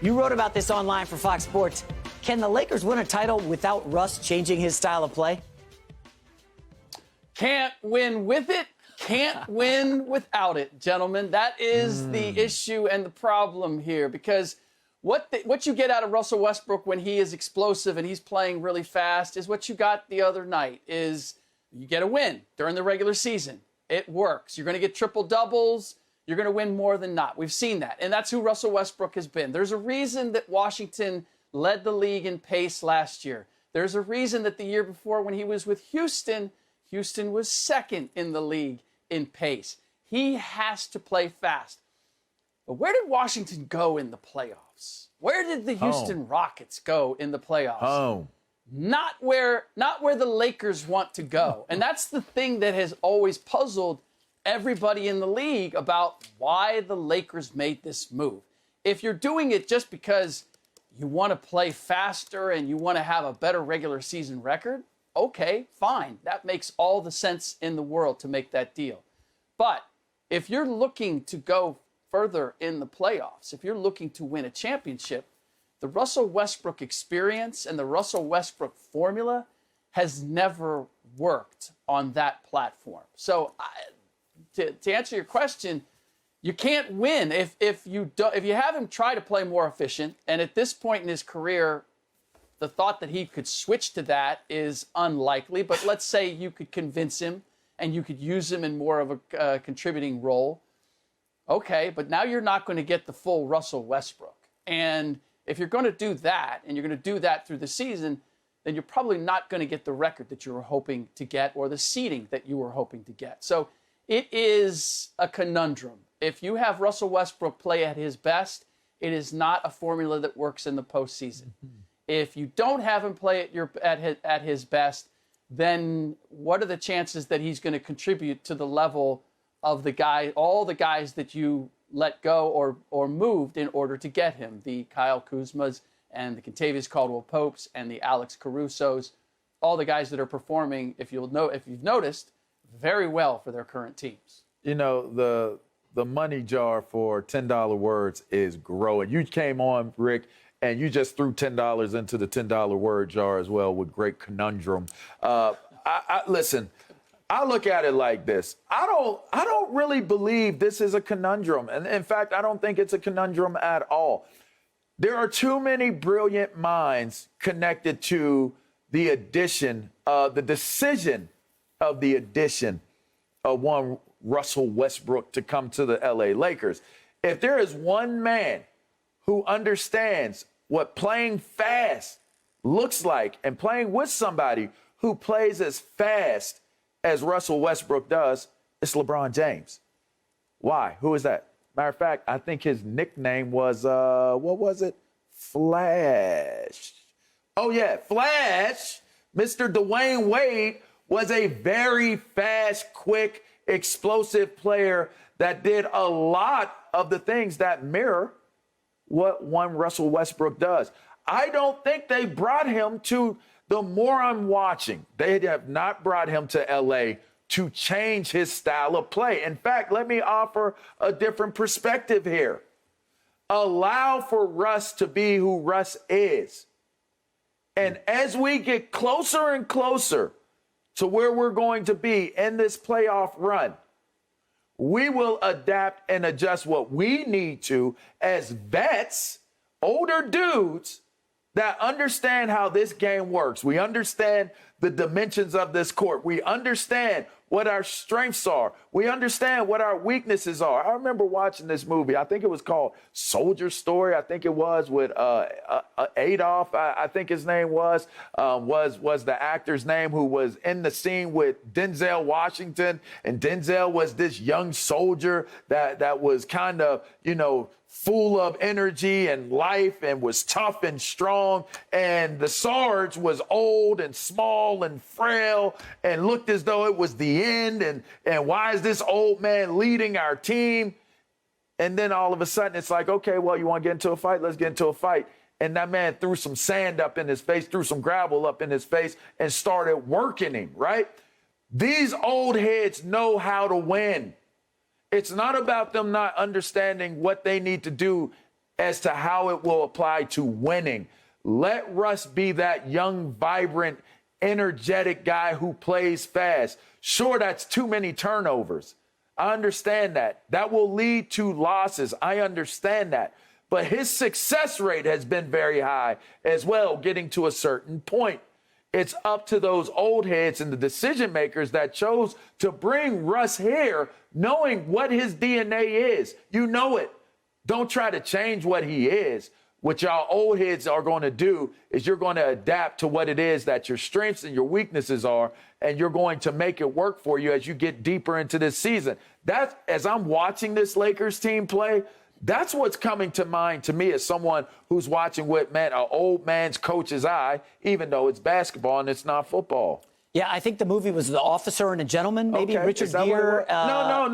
You wrote about this online for Fox Sports. Can the Lakers win a title without Russ changing his style of play? Can't win with it, can't win without it, gentlemen. That is the issue and the problem here, because what you get out of Russell Westbrook when he is explosive and he's playing really fast is what you got the other night. Is you get a win during the regular season. It works. You're going to get triple doubles. You're going to win more than not. We've seen that. And that's who Russell Westbrook has been. There's a reason that Washington led the league in pace last year. There's a reason that the year before when he was with Houston, Houston was second in the league in pace. He has to play fast. But where did Washington go in the playoffs? Where did the Houston Rockets go in the playoffs? Home. Not where the Lakers want to go. And that's the thing that has always puzzled everybody in the league about why the Lakers made this move. If you're doing it just because you want to play faster and you want to have a better regular season record, okay, fine. That makes all the sense in the world to make that deal. But if you're looking to go further in the playoffs, if you're looking to win a championship, the Russell Westbrook experience and the Russell Westbrook formula has never worked on that platform. So to answer your question, you can't win if you have him try to play more efficient. And at this point in his career, the thought that he could switch to that is unlikely. But let's say you could convince him and you could use him in more of a contributing role. Okay, but now you're not going to get the full Russell Westbrook. And if you're going to do that, and you're going to do that through the season, then you're probably not going to get the record that you were hoping to get or the seeding that you were hoping to get. So it is a conundrum. If you have Russell Westbrook play at his best, it is not a formula that works in the postseason. If you don't have him play at his best, then what are the chances that he's going to contribute to the level of all the guys that you let go or moved in order to get him? The Kyle Kuzmas and the Kentavious Caldwell-Popes and the Alex Carusos, all the guys that are performing, if you've noticed, very well for their current teams. You know, the money jar for $10 words is growing. You came on, Rick, and you just threw $10 into the $10 word jar as well with great conundrum. Listen, I look at it like this. I don't really believe this is a conundrum. And in fact, I don't think it's a conundrum at all. There are too many brilliant minds connected to the decision of the addition of one Russell Westbrook to come to the LA Lakers. If there is one man who understands what playing fast looks like and playing with somebody who plays as fast as Russell Westbrook does, it's LeBron James. Why? Who is that? Matter of fact, I think his nickname was, what was it? Flash. Oh, yeah, Flash. Mr. Dwayne Wade was a very fast, quick, explosive player that did a lot of the things that mirror what one Russell Westbrook does. I don't think they brought him to, the more I'm watching, they have not brought him to LA to change his style of play. In fact, let me offer a different perspective here. Allow for Russ to be who Russ is. And as we get closer and closer to where we're going to be in this playoff run, we will adapt and adjust what we need to as vets, older dudes that understand how this game works. We understand the dimensions of this court. We understand what our strengths are. We understand what our weaknesses are. I remember watching this movie. I think it was called Soldier Story. I think it was with Adolf, I think his name was the actor's name, who was in the scene with Denzel Washington. And Denzel was this young soldier that was kind of, full of energy and life and was tough and strong. And the Sarge was old and small and frail and looked as though it was the end. And why is this old man leading our team? And then all of a sudden it's like, okay, well, you want to get into a fight? Let's get into a fight. And that man threw some sand up in his face, threw some gravel up in his face and started working him, right? These old heads know how to win. It's not about them not understanding what they need to do as to how it will apply to winning. Let Russ be that young, vibrant, energetic guy who plays fast. Sure, that's too many turnovers. I understand that. That will lead to losses. I understand that. But his success rate has been very high as well, getting to a certain point. It's up to those old heads and the decision makers that chose to bring Russ here, knowing what his DNA is. You know it. Don't try to change what he is. What y'all old heads are going to do is you're going to adapt to what it is that your strengths and your weaknesses are, and you're going to make it work for you as you get deeper into this season. That, as I'm watching this Lakers team play, that's what's coming to mind to me as someone who's watching with, an old man's coach's eye, even though it's basketball and it's not football. Yeah, I think the movie was The Officer and a Gentleman, maybe. Okay. Richard Gere. No.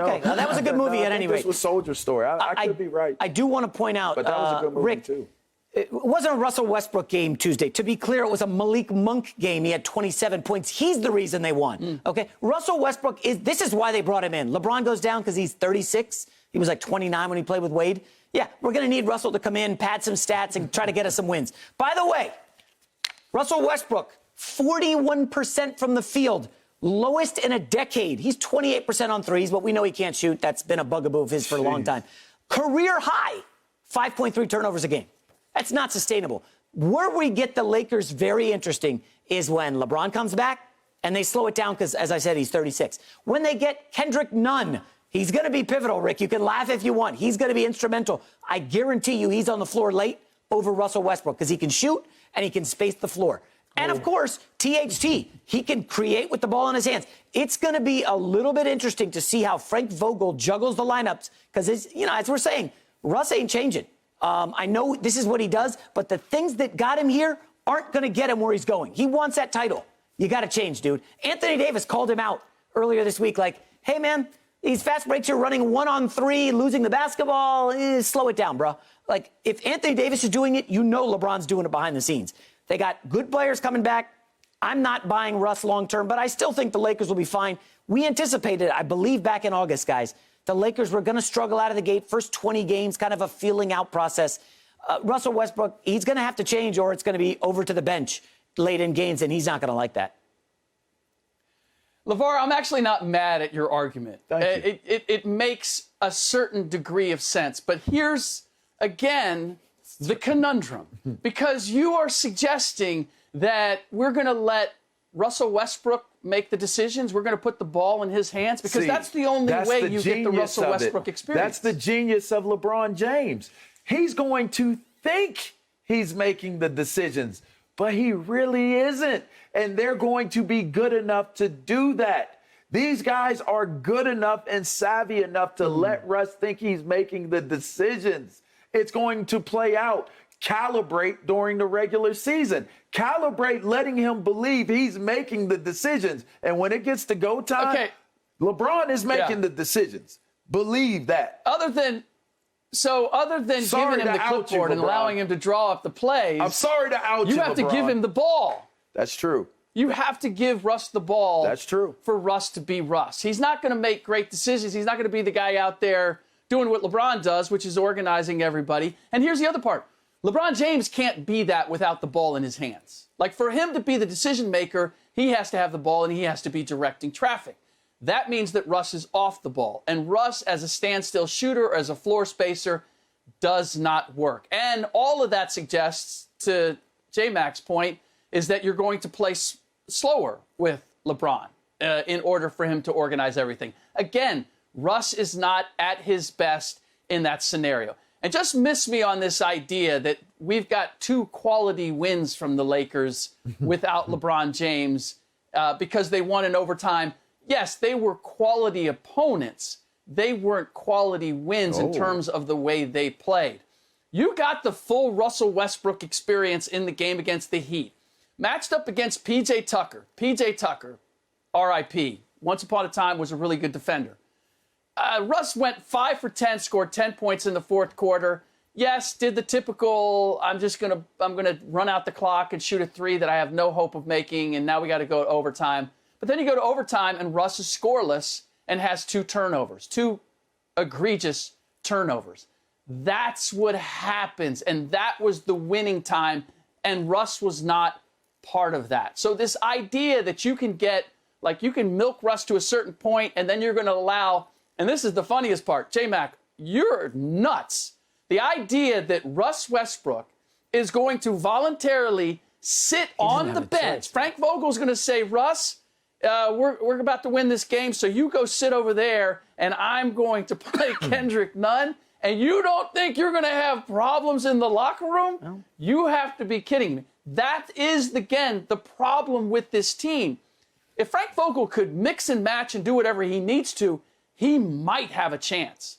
Okay, well, that was a good movie at any rate. This was Soldier Story. I could be right. I do want to point out, but that was a good movie, Rick, too. It wasn't a Russell Westbrook game Tuesday. To be clear, it was a Malik Monk game. He had 27 points. He's the reason they won. Okay, Russell Westbrook this is why they brought him in. LeBron goes down because he's 36. He was like 29 when he played with Wade. Yeah, we're going to need Russell to come in, pad some stats, and try to get us some wins. By the way, Russell Westbrook, 41% from the field, lowest in a decade. He's 28% on threes, but we know he can't shoot. That's been a bugaboo of his for a long time. Career high, 5.3 turnovers a game. That's not sustainable. Where we get the Lakers very interesting is when LeBron comes back and they slow it down because, as I said, he's 36. When they get Kendrick Nunn, he's going to be pivotal, Rick. You can laugh if you want. He's going to be instrumental. I guarantee you he's on the floor late over Russell Westbrook because he can shoot and he can space the floor. And, of course, THT, he can create with the ball in his hands. It's going to be a little bit interesting to see how Frank Vogel juggles the lineups because, as we're saying, Russ ain't changing. I know this is what he does, but the things that got him here aren't going to get him where he's going. He wants that title. You got to change, dude. Anthony Davis called him out earlier this week like, hey, man, these fast breaks you're running 1-on-3, losing the basketball, slow it down, bro. Like, if Anthony Davis is doing it, you know LeBron's doing it behind the scenes. They got good players coming back. I'm not buying Russ long term, but I still think the Lakers will be fine. We anticipated, I believe, back in August, guys, the Lakers were going to struggle out of the gate. First 20 games, kind of a feeling out process. Russell Westbrook, he's going to have to change or it's going to be over to the bench late in games, and he's not going to like that. LaVar, I'm actually not mad at your argument. Thank you. It makes a certain degree of sense. But here's, again, the conundrum. Because you are suggesting that we're going to let Russell Westbrook make the decisions. We're going to put the ball in his hands. Because that's the only way you get the Russell Westbrook experience. That's the genius of LeBron James. He's going to think he's making the decisions, but he really isn't. And they're going to be good enough to do that. These guys are good enough and savvy enough to let Russ think he's making the decisions. It's going to play out. Calibrate during the regular season. Calibrate letting him believe he's making the decisions. And when it gets to go time, LeBron is making the decisions. Believe that. Other than giving him the clipboard and allowing him to draw up the plays, I'm sorry to out you, you have to give him the ball. That's true. You have to give Russ the ball. That's true. For Russ to be Russ. He's not going to make great decisions. He's not going to be the guy out there doing what LeBron does, which is organizing everybody. And here's the other part. LeBron James can't be that without the ball in his hands. Like, for him to be the decision maker, he has to have the ball and he has to be directing traffic. That means that Russ is off the ball. And Russ, as a standstill shooter or as a floor spacer, does not work. And all of that suggests, to J-Mac's point, is that you're going to play slower with LeBron in order for him to organize everything. Again, Russ is not at his best in that scenario. And just miss me on this idea that we've got 2 quality wins from the Lakers without LeBron James because they won in overtime. Yes, they were quality opponents. They weren't quality wins in terms of the way they played. You got the full Russell Westbrook experience in the game against the Heat. Matched up against P.J. Tucker. P.J. Tucker, R.I.P., once upon a time was a really good defender. Russ went 5 for 10, scored 10 points in the fourth quarter. Yes, did the typical, I'm gonna run out the clock and shoot a 3 that I have no hope of making, and now we got to go to overtime. But then you go to overtime, and Russ is scoreless and has 2 turnovers, 2 egregious turnovers. That's what happens. And that was the winning time. And Russ was not part of that. So this idea that you can get, like, you can milk Russ to a certain point and then you're going to allow, and this is the funniest part, J-Mac, you're nuts. The idea that Russ Westbrook is going to voluntarily sit on the bench. Frank Vogel's going to say, Russ, we're about to win this game, so you go sit over there, and I'm going to play Kendrick Nunn, and you don't think you're going to have problems in the locker room? No. You have to be kidding me. That is, again, the problem with this team. If Frank Vogel could mix and match and do whatever he needs to, he might have a chance.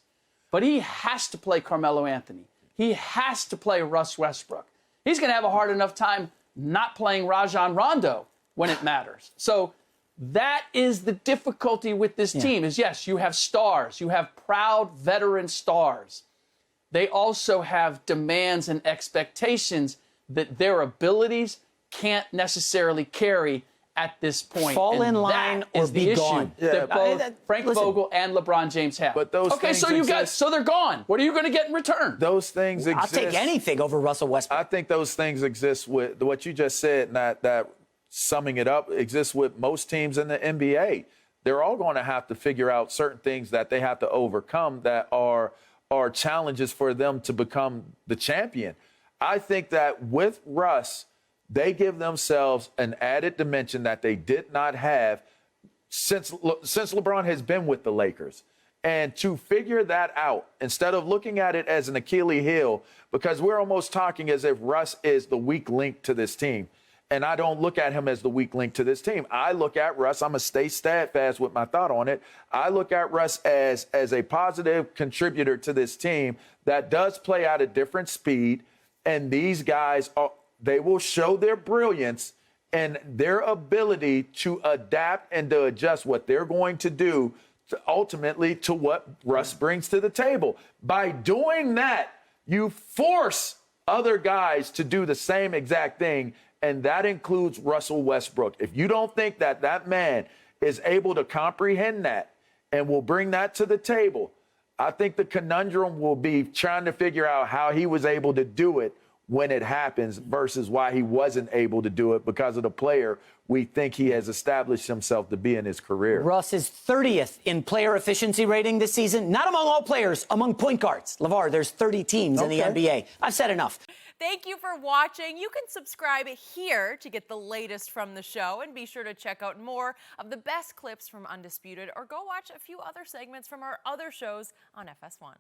But he has to play Carmelo Anthony. He has to play Russ Westbrook. He's going to have a hard enough time not playing Rajon Rondo when it matters. So that is the difficulty with this team is, yes, you have stars. You have proud veteran stars. They also have demands and expectations that their abilities can't necessarily carry at this point. Fall in line or be gone. That both Frank Vogel and LeBron James have. But those things so you got, so they're gone. What are you going to get in return? Those things exist. I'll take anything over Russell Westbrook. I think those things exist with what you just said, and that summing it up exists with most teams in the NBA. They're all going to have to figure out certain things that they have to overcome that are challenges for them to become the champion. I think that with Russ, they give themselves an added dimension that they did not have since LeBron has been with the Lakers. And to figure that out, instead of looking at it as an Achilles heel, because we're almost talking as if Russ is the weak link to this team. And I don't look at him as the weak link to this team. I look at Russ, I'm going to stay steadfast with my thought on it. I look at Russ as a positive contributor to this team that does play at a different speed. And these guys, they will show their brilliance and their ability to adapt and to adjust what they're going to do ultimately to what Russ brings to the table. By doing that, you force other guys to do the same exact thing, and that includes Russell Westbrook. If you don't think that that man is able to comprehend that and will bring that to the table, I think the conundrum will be trying to figure out how he was able to do it when it happens versus why he wasn't able to do it because of the player we think he has established himself to be in his career. Russ is 30th in player efficiency rating this season, not among all players, among point guards. LaVar, there's 30 teams in the NBA. I've said enough. Thank you for watching. You can subscribe here to get the latest from the show, and be sure to check out more of the best clips from Undisputed, or go watch a few other segments from our other shows on FS1.